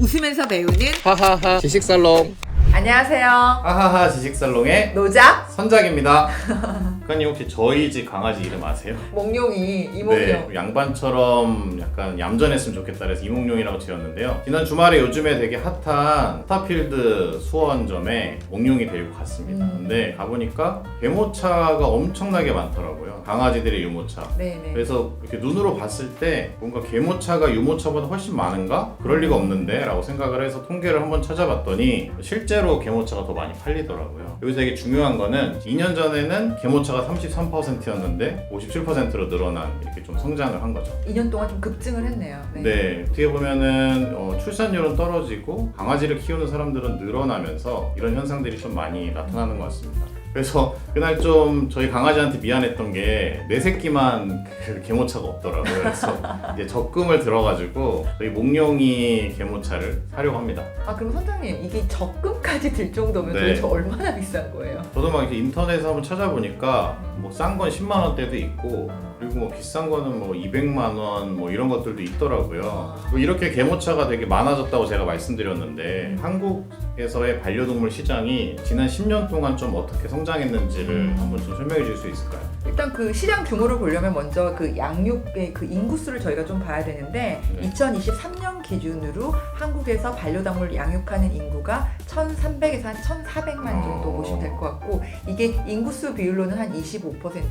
웃으면서 배우는 하하하 지식살롱. 안녕하세요. 하하하 지식살롱의 노자 선작입니다. 작가님 혹시 저희 집 강아지 이름 아세요? 몽룡이 이몽룡. 네, 양반처럼 약간 얌전했으면 좋겠다 그래서 이몽룡이라고 지었는데요. 지난 주말에 요즘에 되게 핫한 스타필드 수원점에 몽룡이 데리고 갔습니다. 근데 가보니까 개모차가 엄청나게 많더라고요. 강아지들의 유모차. 네네. 그래서 이렇게 눈으로 봤을 때 뭔가 개모차가 유모차보다 훨씬 많은가? 그럴 리가 없는데 라고 생각을 해서 통계를 한번 찾아봤더니 실제로 개모차가 더 많이 팔리더라고요. 여기서 되게 중요한 거는 2년 전에는 개모차가 33%였는데 57%로 늘어난 이렇게 좀 성장을 한 거죠. 2년 동안 좀 급증을 했네요. 네, 어떻게 보면은 출산율은 떨어지고 강아지를 키우는 사람들은 늘어나면서 이런 현상들이 좀 많이 나타나는 것 같습니다. 그래서 그날 좀 저희 강아지한테 미안했던 게 내 새끼만 그 개모차가 없더라고요. 그래서 이제 적금을 들어가지고 저희 몽룡이 개모차를 사려고 합니다. 아 그럼 선장님 이게 적금까지 들 정도면 네. 도대체 얼마나 비싼 거예요? 저도 막 이렇게 인터넷에서 한번 찾아보니까 뭐 싼 건 10만 원대도 있고 그리고 뭐 비싼 거는 뭐 200만 원 뭐 이런 것들도 있더라고요. 이렇게 개모차가 되게 많아졌다고 제가 말씀드렸는데 한국에서의 반려동물 시장이 지난 10년 동안 좀 어떻게 성장했는지를 한번 좀 설명해 줄 수 있을까요? 일단 그 시장 규모를 보려면 먼저 그 양육의 그 인구수를 저희가 좀 봐야 되는데 네. 2023년 기준으로 한국에서 반려동물 양육하는 인구가 1,300에서 한 1,400만 정도 보시면 될 것 같고 이게 인구수 비율로는 한 25%,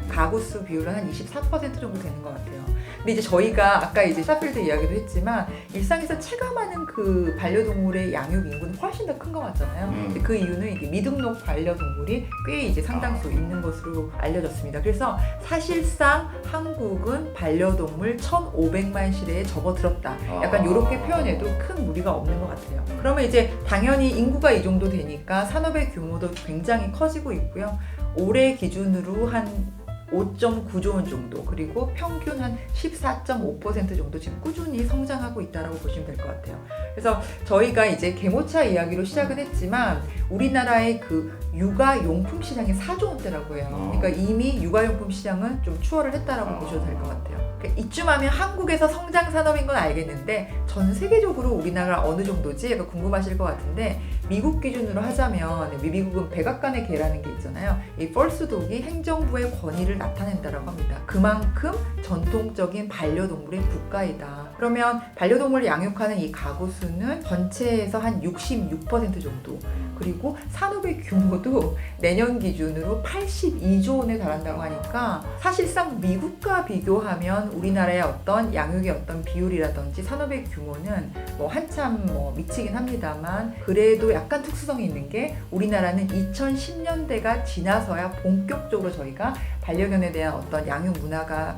가구수 비율은 한 24% 정도 되는 것 같아요. 근데 이제 저희가 아까 이제 스타필드 이야기도 했지만 일상에서 체감하는 그 반려동물의 양육 인구는 훨씬 더 큰 것 같잖아요. 근데 그 이유는 이게 미등록 반려동물이 꽤 이제 상당수 있는 것으로 알려졌습니다. 그래서 사실상 한국은 반려동물 1,500만 실내에 접어들었다. 약간 이렇게 표현해도 큰 무리가 없는 것 같아요. 그러면 이제 당연히 인구가 이 정도 되니까 산업의 규모도 굉장히 커지고 있고요. 올해 기준으로 한 5.9조 원 정도 그리고 평균 한 14.5% 정도 지금 꾸준히 성장하고 있다고 보시면 될 것 같아요. 그래서 저희가 이제 개모차 이야기로 시작은 했지만 우리나라의 그 육아용품 시장이 4조 원대라고 해요. 그러니까 이미 육아용품 시장은 좀 추월을 했다라고 보셔도 될 것 같아요. 이쯤 하면 한국에서 성장 산업인 건 알겠는데 전 세계적으로 우리나라 어느 정도지? 약간 궁금하실 것 같은데 미국 기준으로 하자면 미국은 백악관의 개라는 게 있잖아요. 이 펄스독이 행정부의 권위를 나타낸다라고 합니다. 그만큼 전통적인 반려동물의 국가이다. 그러면 반려동물을 양육하는 이 가구 수는 전체에서 한 66% 정도 그리고 산업의 규모도 내년 기준으로 82조 원에 달한다고 하니까 사실상 미국과 비교하면 우리나라의 어떤 양육의 어떤 비율이라든지 산업의 규모는 뭐 한참 뭐 미치긴 합니다만 그래도 약간 특수성이 있는 게 우리나라는 2010년대가 지나서야 본격적으로 저희가 반려견에 대한 어떤 양육 문화가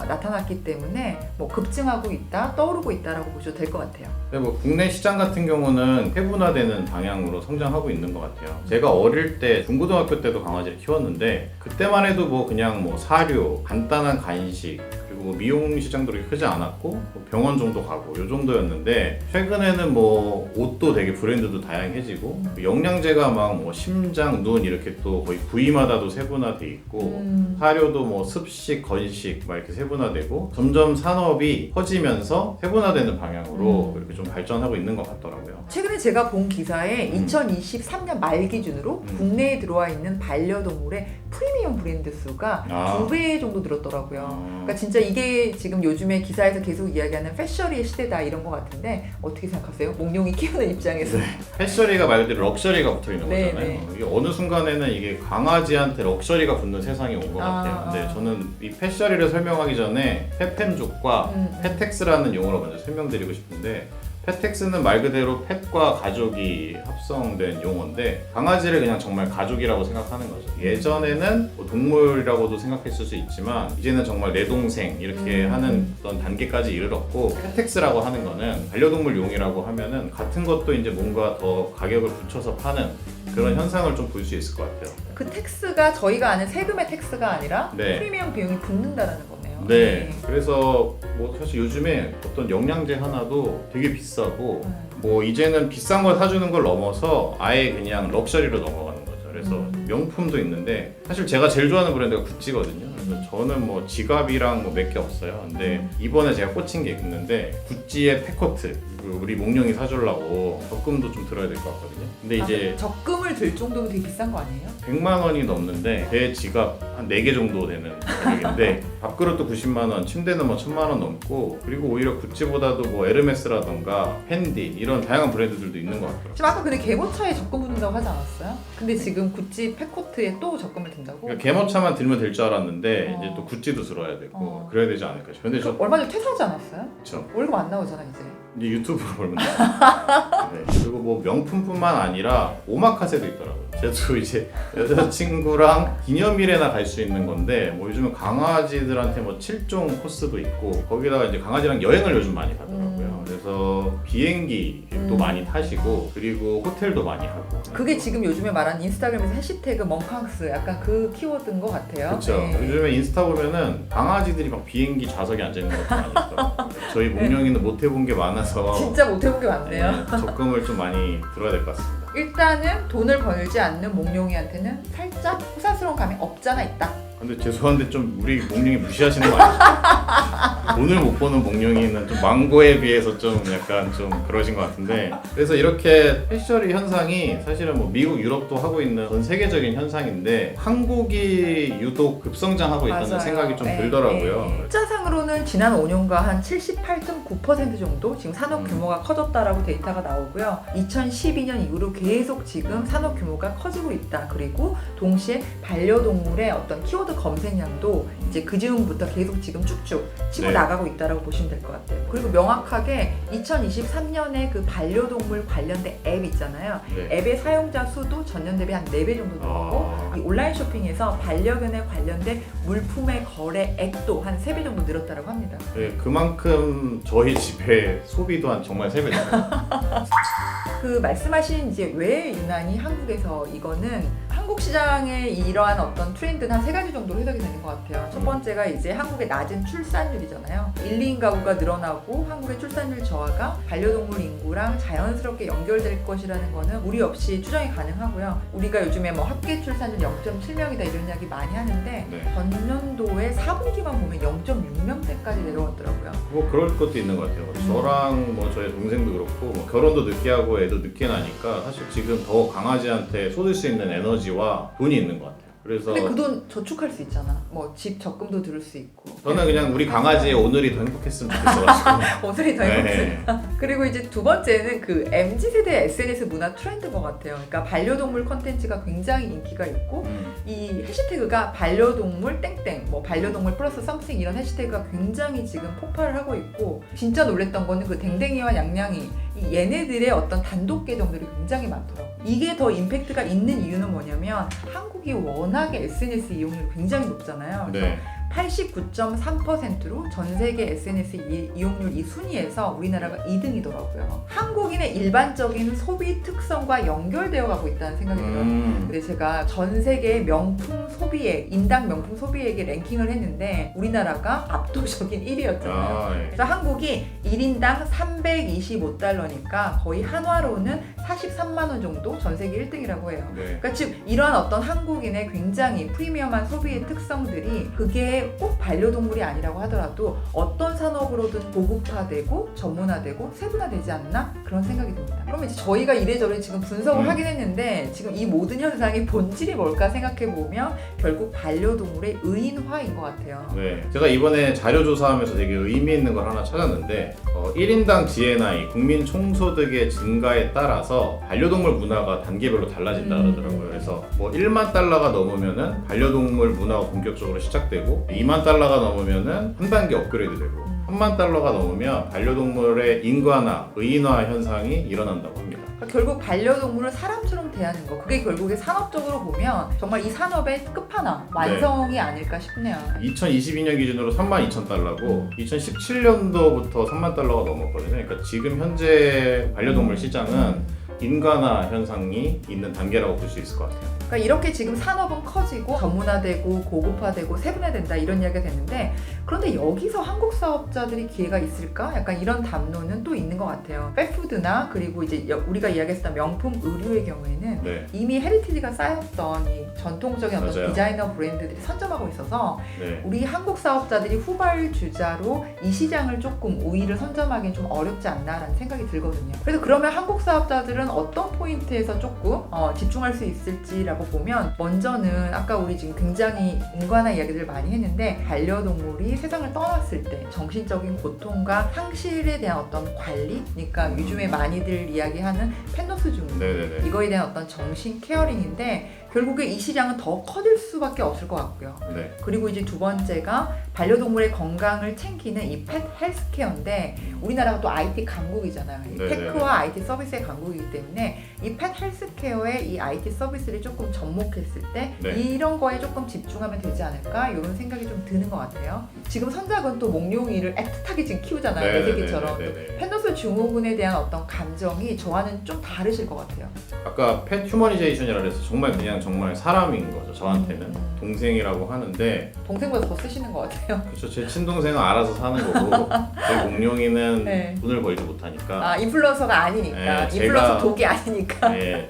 나타났기 때문에 뭐 급증하고 있다, 떠오르고 있다라고 보셔도 될 것 같아요. 네, 뭐 국내 시장 같은 경우는 세분화되는 방향으로 성장하고 있는 것 같아요. 제가 어릴 때 중고등학교 때도 강아지를 키웠는데 그때만 해도 뭐 그냥 뭐 사료, 간단한 간식 그리고 뭐 미용 시장도 그렇게 크지 않았고 뭐 병원 정도 가고 요 정도였는데 최근에는 뭐 옷도 되게 브랜드도 다양해지고 영양제가 막 뭐 심장, 눈 이렇게 또 거의 부위마다도 세분화돼 있고 사료도 뭐 습식, 건식 막 이렇게 세분화되고 점점 산업이 커지면서 세분화되는 방향으로 이렇게 좀 발전하고 있는 것 같더라고요. 최근에 제가 본 기사에 2023년 말 기준으로 국내에 들어와 있는 반려동물의 프리미엄 브랜드 수가 2배 정도 늘었더라고요. 그러니까 진짜 이게 지금 요즘에 기사에서 계속 이야기하는 패셔리의 시대다 이런 것 같은데 어떻게 생각하세요? 몽룡이 키우는 입장에서. 네. 패셔리가 말 그대로 럭셔리가 붙어 있는 네, 거잖아요. 네. 이게 어느 순간에는 이게 강아지한테 럭셔리가 붙는 세상이 온 것 같아요. 근데 저는 이 패셔리를 설명하기 전에 페펜족과 페텍스라는 용어로 먼저 설명드리고 싶은데 페텍스는 말 그대로 펫과 가족이 합성된 용어인데 강아지를 그냥 정말 가족이라고 생각하는 거죠. 예전에는 뭐 동물이라고도 생각했을 수 있지만 이제는 정말 내 동생 이렇게 하는 어떤 단계까지 이르렀고 페텍스라고 하는 거는 반려동물 용이라고 하면은 같은 것도 이제 뭔가 더 가격을 붙여서 파는 그런 현상을 좀 볼 수 있을 것 같아요. 그 텍스가 저희가 아는 세금의 텍스가 아니라 네. 프리미엄 비용이 붙는다라는 거네요. 네. 그래서 뭐 사실 요즘에 어떤 영양제 하나도 되게 비싸고 뭐 이제는 비싼 걸 사주는 걸 넘어서 아예 그냥 럭셔리로 넘어가는 거죠. 그래서 명품도 있는데 사실 제가 제일 좋아하는 브랜드가 구찌거든요. 그래서 저는 뭐 지갑이랑 뭐 몇 개 없어요. 근데 이번에 제가 꽂힌 게 있는데 구찌의 펫코트 우리 몽룡이 사주려고 적금도 좀 들어야 될 것 같거든요. 근데 이제 적금을 들 정도면 되게 비싼 거 아니에요? 100만 원이 넘는데 제 지갑 한 4개 정도 되는 가격인데 밥그릇도 90만 원, 침대는 뭐 1000만 원 넘고 그리고 오히려 구찌보다도 뭐 에르메스라던가 펜디 이런 다양한 브랜드들도 있는 것 같더라고요. 지금 아까 근데 개모차에 적금 든다고 하지 않았어요? 근데 지금 구찌 팩코트에 또 적금을 든다고? 그러니까 개모차만 들면 될 줄 알았는데 어. 이제 또 구찌도 들어야 되고 어. 그래야 되지 않을까 싶어요. 근데 저 얼마 전에 퇴사하지 않았어요? 그쵸. 월급 안 나오잖아 이제. 이제 유튜브로 보면 돼요. 네. 그리고 뭐 명품뿐만 아니라 오마카세도 있더라고요. 저도 이제 여자친구랑 기념일에나 갈 수 있는 건데 뭐 요즘은 강아지들한테 뭐 7종 코스도 있고 거기다가 이제 강아지랑 여행을 요즘 많이 가더라고요. 그래서 비행기도 많이 타시고 그리고 호텔도 많이 하고. 그게 지금 요즘에 말하는 인스타그램에서 해시태그 멍캉스 약간 그 키워드인 것 같아요. 그렇죠. 네. 요즘에 인스타 보면은 강아지들이 막 비행기 좌석에 앉아 있는 것도 많이 있더라고요. 저희 몽룡이는 못 해본 게 많아서 진짜 못 해본 게 많네요. 네, 적금을 좀 많이 들어야 될 것 같습니다. 일단은 돈을 벌지 않는 몽룡이한테는 살짝 호사스러운 감이 없잖아 있다. 근데 죄송한데 좀 우리 몽룡이 무시하시는 거 아니죠? 돈을 못 버는 몽룡이는 좀 망고에 비해서 좀 약간 좀 그러신 것 같은데 그래서 이렇게 패셔리 현상이 사실은 뭐 미국, 유럽도 하고 있는 전 세계적인 현상인데 한국이 유독 급성장하고 있다는 맞아요. 생각이 좀 네, 들더라고요. 네. 숫자상으로는 지난 5년간 한 78.9% 정도 지금 산업 규모가 커졌다라고 데이터가 나오고요. 2012년 이후로 계속 지금 산업 규모가 커지고 있다. 그리고 동시에 반려동물의 어떤 키워드 검색량도 이제 그 즈음부터 계속 지금 쭉쭉 치고 네. 나가고 있다라고 보시면 될 것 같아요. 그리고 명확하게 2023년에 그 반려동물 관련된 앱 있잖아요. 네. 앱의 사용자 수도 전년 대비 한 4배 정도 늘었고 이 온라인 쇼핑에서 반려견에 관련된 물품의 거래액도 한 3배 정도 늘었다고 합니다. 네, 그만큼 저희 집에 소비도 한 정말 3배 정도. 그 말씀하신 이제 왜 유난히 한국에서 이거는 한국 시장의 이러한 어떤 트렌드는 한 3가지 정도로 해석이 되는 것 같아요. 첫 번째가 이제 한국의 낮은 출산율이잖아요. 1, 2인 가구가 늘어나고 한국의 출산율 저하가 반려동물 인구랑 자연스럽게 연결될 것이라는 거는 무리 없이 추정이 가능하고요. 우리가 요즘에 뭐 합계 출산율 0.7명이다 이런 이야기 많이 하는데 네. 전년도에 4분기만 보면 0.6명대까지 내려왔더라고요. 뭐 그럴 것도 있는 것 같아요. 저랑 뭐 저희 동생도 그렇고 뭐 결혼도 늦게 하고 애도 늦게 나니까 사실 지금 더 강아지한테 쏟을 수 있는 에너지와 돈이 있는 것 같아요. 그래서 근데 그 돈 저축할 수 있잖아. 뭐 집 적금도 들을 수 있고. 저는 그냥 우리 강아지의 오늘이 더 행복했으면 좋겠어가지고. 오늘이 더 행복해. 네. 그리고 이제 두 번째는 그 MZ세대 SNS 문화 트렌드인 것 같아요. 그러니까 반려동물 컨텐츠가 굉장히 인기가 있고 이 해시태그가 반려동물 땡땡 뭐 반려동물 플러스 썸씽 이런 해시태그가 굉장히 지금 폭발을 하고 있고 진짜 놀랬던 거는 그 댕댕이와 양양이 이 얘네들의 어떤 단독 계정들이 굉장히 많더라고요. 이게 더 임팩트가 있는 이유는 뭐냐면 한국이 워낙에 SNS 이용률이 굉장히 높잖아요. 그래서 네. 89.3%로 전 세계 SNS 이용률 이 순위에서 우리나라가 2등이더라고요. 한국인의 일반적인 소비 특성과 연결되어 가고 있다는 생각이 들어요. 근데 제가 전 세계 명품 소비액, 인당 명품 소비액의 랭킹을 했는데 우리나라가 압도적인 1위였잖아요. 아, 네. 그래서 한국이 1인당 325달러니까 거의 한화로는 43만 원 정도 전 세계 1등이라고 해요. 네. 그러니까 즉 이러한 어떤 한국인의 굉장히 프리미엄한 소비의 특성들이 그게 꼭 반려동물이 아니라고 하더라도 어떤 산업으로든 보급화되고 전문화되고 세분화되지 않나 그런 생각이 듭니다. 그럼 이제 저희가 이래저래 지금 분석을 하긴 했는데 지금 이 모든 현상의 본질이 뭘까 생각해 보면 결국 반려동물의 의인화인 것 같아요. 네. 제가 이번에 자료 조사하면서 되게 의미 있는 걸 하나 찾았는데 1인당 GNI 국민 총소득의 증가에 따라서 반려동물 문화가 단계별로 달라진다 그러더라고요. 그래서 뭐 1만 달러가 넘으면은 반려동물 문화가 본격적으로 시작되고 2만 달러가 넘으면은 한 단계 업그레이드 되고 3만 달러가 넘으면 반려동물의 인간화, 의인화 현상이 일어난다고 합니다. 그러니까 결국 반려동물을 사람처럼 대하는 거 그게 결국에 산업적으로 보면 정말 이 산업의 끝판왕 완성이 아닐까 싶네요. 2022년 기준으로 32,000달러고 2017년도부터 3만 달러가 넘었거든요. 그러니까 지금 현재 반려동물 시장은 인간화 현상이 있는 단계라고 볼 수 있을 것 같아요. 그러니까 이렇게 지금 산업은 커지고 전문화되고 고급화되고 세분화된다 이런 이야기가 됐는데, 그런데 여기서 한국 사업자들이 기회가 있을까? 약간 이런 담론은 또 있는 것 같아요. 펫푸드나 그리고 이제 우리가 이야기했던 명품 의류의 경우에는 네. 이미 헤리티지가 쌓였던 이 전통적인 어떤 맞아요. 디자이너 브랜드들이 선점하고 있어서 네. 우리 한국 사업자들이 후발주자로 이 시장을 조금 우위를 선점하기는 좀 어렵지 않나라는 생각이 들거든요. 그래서 그러면 한국 사업자들은 어떤 포인트에서 조금 집중할 수 있을지라고 보면, 먼저는 아까 우리 지금 굉장히 인간화 이야기들 많이 했는데, 반려동물이 세상을 떠났을 때 정신적인 고통과 상실에 대한 어떤 관리, 그러니까 요즘에 많이들 이야기하는 펜노스 증후, 네네네. 이거에 대한 어떤 정신 케어링인데, 결국에 이 시장은 더 커질 수밖에 없을 것 같고요. 네. 그리고 이제 두 번째가 반려동물의 건강을 챙기는 이 펫 헬스케어인데, 우리나라가 또 IT 강국이잖아요. 이 네네. 테크와 IT 서비스의 강국이기 때문에 이 펫 헬스케어에 이 IT 서비스를 조금 접목했을 때 네. 이런 거에 조금 집중하면 되지 않을까, 이런 생각이 좀 드는 것 같아요. 지금 선작은 또 목룡이를 애틋하게 지금 키우잖아요. 내 새끼처럼. 네네네네. 펜더스 증후군에 대한 어떤 감정이 저와는 좀 다르실 것 같아요. 아까 펫 휴머니제이션이라 그래서 정말 사람인 거죠. 저한테는 동생이라고 하는데, 동생보다 더 쓰시는 것 같아요. 그렇죠. 제 친동생은 알아서 사는 거고 저희 공룡이는 네. 돈을 벌지 못하니까 아, 인플루언서가 아니니까. 네, 인플루언서 제가- 독이 아니니까. 네,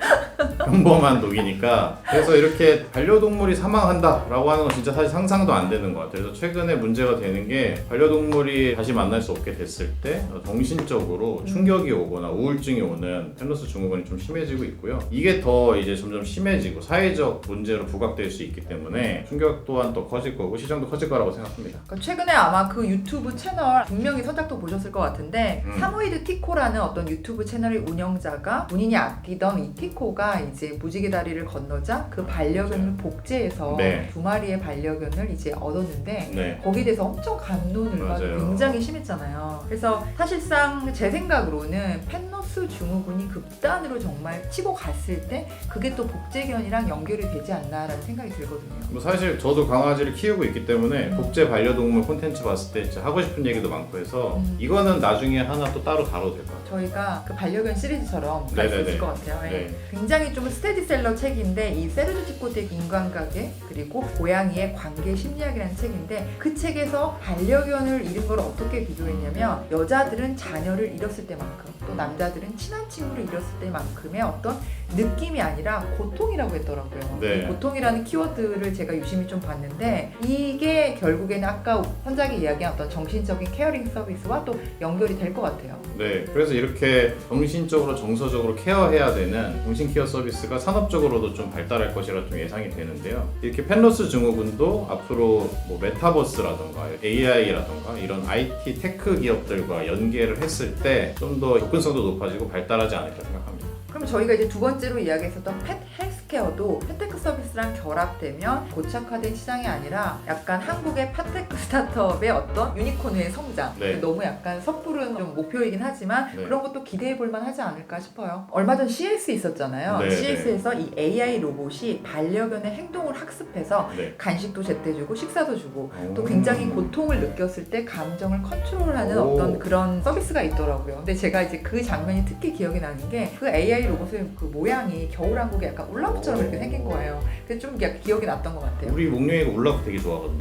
평범한 독이니까. 그래서 이렇게 반려동물이 사망한다라고 하는 건 진짜 사실 상상도 안 되는 것 같아요. 그래서 최근에 문제가 되는 게, 반려동물이 다시 만날 수 없게 됐을 때 정신적으로 충격이 오거나 우울증이 오는 펜노스 증후군이 좀 심해지고 있고요. 이게 더 이제 점점 심해지고 사회적 문제로 부각될 수 있기 때문에 충격 또한 더 커질 거고 시장도 커질 거라고 생각합니다. 그러니까 최근에 아마 그 유튜브 채널 분명히 선작도 보셨을 것 같은데, 사모이드 티코라는 어떤 유튜브 채널의 운영자가 본인이 아끼던 이 티코가 이제 무지개 다리를 건너자 그 반려견을 복제해서 네. 2마리의 반려견을 이제 얻었는데, 네. 거기에 대해서 엄청 감론을 받고 맞아요. 굉장히 심했잖아요. 그래서 사실상 제 생각으로는 펜노스 증후군이 급단으로 정말 치고 갔을 때 그게 또 복제견이랑 연결이 되지 않나라는 생각이 들거든요. 뭐 사실 저도 강아지를 키우고 있기 때문에 복제 반려동물 콘텐츠 봤을 때 진짜 하고 싶은 얘기도 많고 해서 이거는 나중에 하나 또 따로 다뤄도 될 것 같아요. 저희가 그 반려견 시리즈처럼 갈 수 네네네. 있을 것 같아요. 예. 네. 굉장히 좀 스테디셀러 책인데, 이 세르주 치코트의 인간관계 그리고 고양이의 관계 심리학이라는 책인데, 그 책에서 반려견을 잃은 걸 어떻게 비교했냐면, 여자들은 자녀를 잃었을 때만큼, 또 남자들은 친한 친구를 잃었을 때만큼의 어떤 느낌이 아니라 고통이라고 했더라고요. 네. 이 고통이라는 키워드를 제가 유심히 좀 봤는데, 이게 결국에는 아까 선작이 이야기한 어떤 정신적인 케어링 서비스와 또 연결이 될 것 같아요. 네, 그래서 이렇게 정신적으로 정서적으로 케어해야 되는 정신 케어 서비스가 산업적으로도 좀 발달할 것이라 좀 예상이 되는데요. 이렇게 펜노스 증후군도 앞으로 뭐 메타버스라던가 AI라던가 이런 IT 테크 기업들과 연계를 했을 때 좀 더 접근성도 높아지고 발달하지 않을까 생각합니다. 그럼 저희가 이제 두 번째로 이야기했었던 펫 헬스케어도 펫테크 서비스랑 결합되면 고착화된 시장이 아니라 약간 한국의 팟테크 스타트업의 어떤 유니콘의 성장, 네. 너무 약간 섣부른 좀 목표이긴 하지만 네. 그런 것도 기대해 볼 만하지 않을까 싶어요. 얼마 전 CS 있었잖아요. 네, CS에서 이 AI 로봇이 반려견의 행동을 학습해서 네. 간식도 제때 주고 식사도 주고 또 오. 굉장히 고통을 느꼈을 때 감정을 컨트롤하는 오. 어떤 그런 서비스가 있더라고요. 근데 제가 이제 그 장면이 특히 기억이 나는 게, 그 AI 로봇의 그 모양이 겨울왕국에 약간 울라프처럼 이렇게 생긴 거예요. 그래서 좀 약간 기억이 났던 것 같아요. 우리 목룡이가 울라프 되게 좋아하거든요.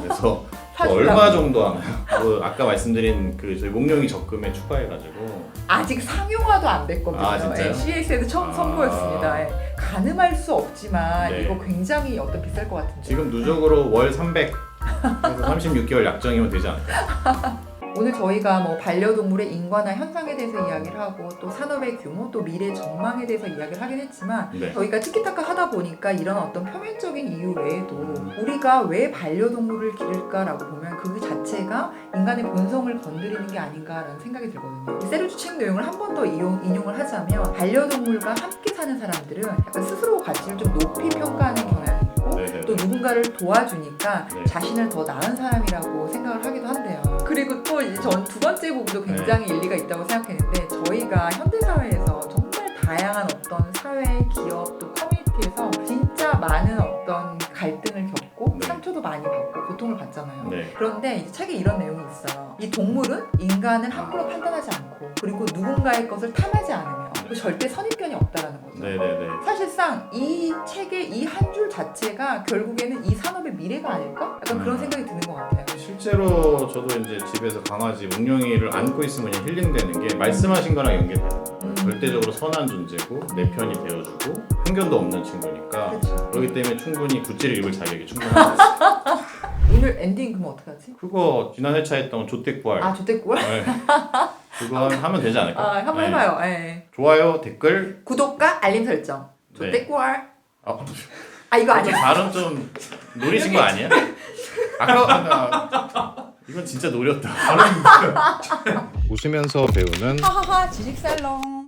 그래서 사주라고. 얼마 정도 하나요? 뭐 아까 말씀드린 그 저희 목룡이 적금에 추가해가지고 아직 상용화도 안 됐거든요. 아, 진짜요? CS에도 처음 아. 선보였습니다. 가늠할 수 없지만 네. 이거 굉장히 어떤 비쌀 것 같은데. 지금 누적으로 월 300 그래서 36개월 약정이면 되지 않을까요? 오늘 저희가 뭐 반려동물의 인간화 현상에 대해서 이야기를 하고, 또 산업의 규모, 또 미래 전망에 대해서 이야기를 하긴 했지만, 네. 저희가 티키타카 하다 보니까 이런 어떤 표면적인 이유 외에도 우리가 왜 반려동물을 기를까라고 보면 그 자체가 인간의 본성을 건드리는 게 아닌가라는 생각이 들거든요. 이 세르주 책 내용을 한 번 더 인용을 하자면, 반려동물과 함께 사는 사람들은 약간 스스로 가치를 좀 높이 평가하는 경향이 있고, 네네네. 또 누군가를 도와주니까 네. 자신을 더 나은 사람이라고 생각을 하기도 한대요. 그리고 또 이제 전 두 번째 부분도 굉장히 일리가 있다고 생각했는데, 저희가 현대사회에서 정말 다양한 어떤 사회, 기업, 또 커뮤니티에서 진짜 많은 어떤 갈등을 겪고 네. 상처도 많이 받고 고통을 받잖아요. 네. 그런데 이제 책에 이런 내용이 있어요. 이 동물은 인간을 함부로 판단하지 않고, 그리고 누군가의 것을 탐하지 않으며 절대 선입견이 없다라는 거죠. 네네네. 사실상 이 책의 이 한 줄 자체가 결국에는 이 산업의 미래가 아닐까? 약간 그런 생각이 드는 것 같아요. 실제로 저도 이제 집에서 강아지 몽룡이를 안고 있으면 그냥 힐링되는 게 말씀하신 거랑 연계되는 거예요. 절대적으로 선한 존재고 내 편이 되어주고 편견도 없는 친구니까 그렇죠. 그렇기 때문에 충분히 구찌를 입을 자격이 충분합니다. 오늘 엔딩 그럼 어떡하지? 그거 지난 회차 했던 조태구알 아 조태꿀? 네. 그거 하면 되지 않을까요? 아 한번 네. 해봐요. 네. 좋아요, 댓글. 구독과 알림 설정. 네. 조태꿀. 아, 아 이거 좀 아니야. 발음 좀 노리신 거 아니야? 아까 이건 진짜 노렸다. 웃으면서 배우는 하하하 지식살롱.